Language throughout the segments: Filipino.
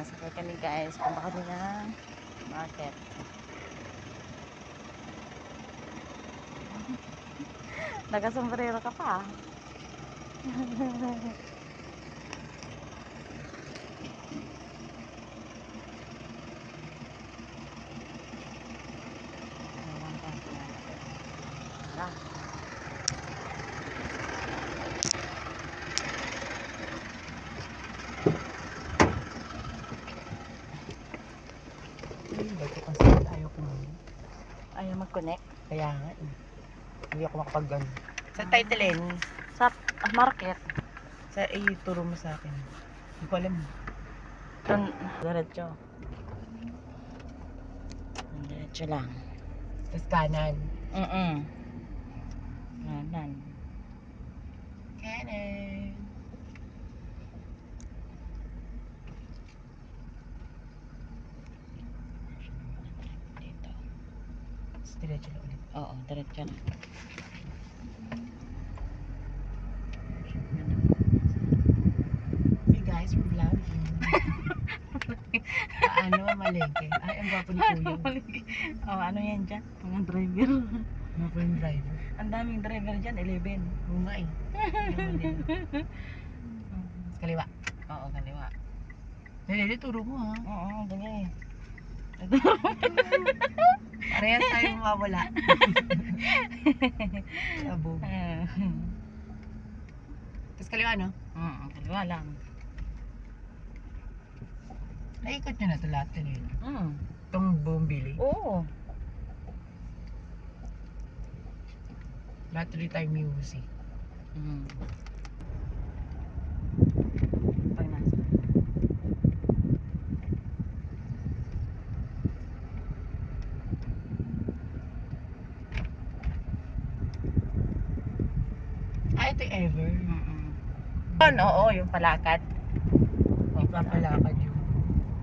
Nasakay kami guys. Punta kami ng market. Nakasombrero ka pa. Ayaw mag-connect. Kaya nga eh. Hindi ako makapag-ano. Sa title Sa market. sa turo mo sa akin. Hindi ko alam. Doon, diretso. Diretso lang. Tapos kanan. Kanan. Kanan. Dito. Tapos diretso lang ulit. Oo, diretso lang. Hey guys, we're vlogging. Paano mamalengke? Ay, ang gwapo ni Kuya. Oh, ano yan dyan? Mga driver. Gwapo yung driver. Ang daming driver dyan, 11. Oo nga eh. Tapos kaliwa. Oo, kaliwa. Dali, turo mo ha. Oo, ganyan eh. Parehas tayo mawawala. Sabo. Tapos kaliwa no? Kaliwa lang. Naikot nyo na ito lahat eh. Itong buong bili. Oo. Lahat tuloy tayo music. Pag nasa. Ito yung ever. Oo, yung palakad. Ipapalakad yung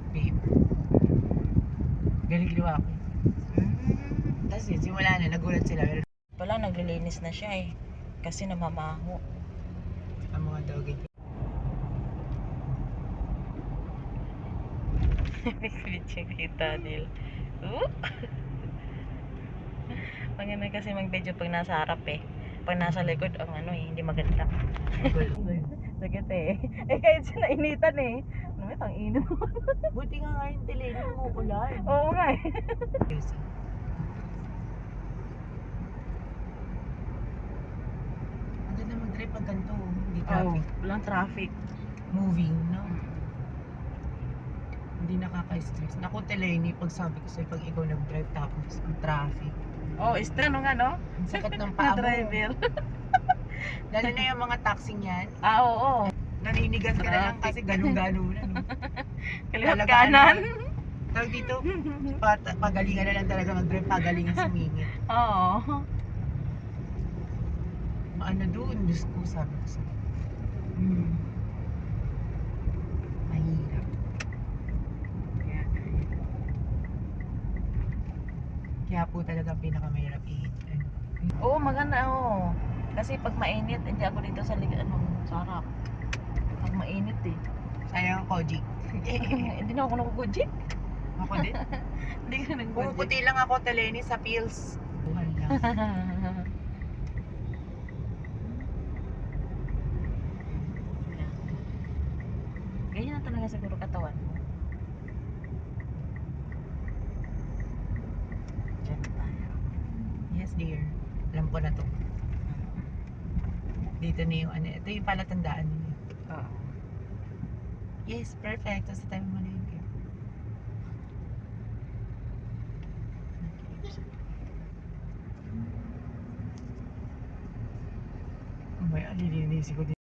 babe. Galing ginawa ko. Tapos yun, simula na, nagulat sila. Wala, naglilinis na siya eh. Kasi namamaho. Ang mga doggy. Video kita nila. Maganda kasi mag-video pag nasa harap eh. Pag nasa likod, ang ano eh, hindi maganda. Sakit eh. Eh kahit siya nainitan eh. Ano may tang-ino. Buti nga ngayon tilino mo ulan. Oo nga eh. Ang ganda mag-drive pag ganito. Hindi traffic. Walang traffic. Moving, no? Hindi nakaka-stress. Naku, Teleni, pag sabi ko sa'yo, pag ikaw nag-drive tapos ang traffic. Oh, ano nga no? Ang sakit ng paa mo. Driver. Lalo na yung mga taxi niyan. Oo. Naninigas ka na lang kasi ganun-gano na. No? Kalihat Talaga, kanan. Tawag dito, pagalingan na lang talaga mag-drive, pagalingan sumingit. Oo. Maano doon, Diyos ko, sabi ko sa'yo. Mahirap. Kaya po talaga pinakamahirap i-hit. Oo, maganda oo. Kasi pag mainit, hindi ako dito sa sa harap. Pag mainit eh. Sayang ang Koji. Hindi na ako nagugudjik. Ako din. Hindi ka nagugudjik. Pumuputi lang ako, Teleni, sa pills. Buhay lang. Ganyan na talaga siguro katawan mo. Diyan na tayo. Yes, dear. Alam ko na to. Dito na yung ano. Ito yung palatandaan niyo. Oo. Yes, perfect. Tapos tayo mo na yun. May alilinisin ko din.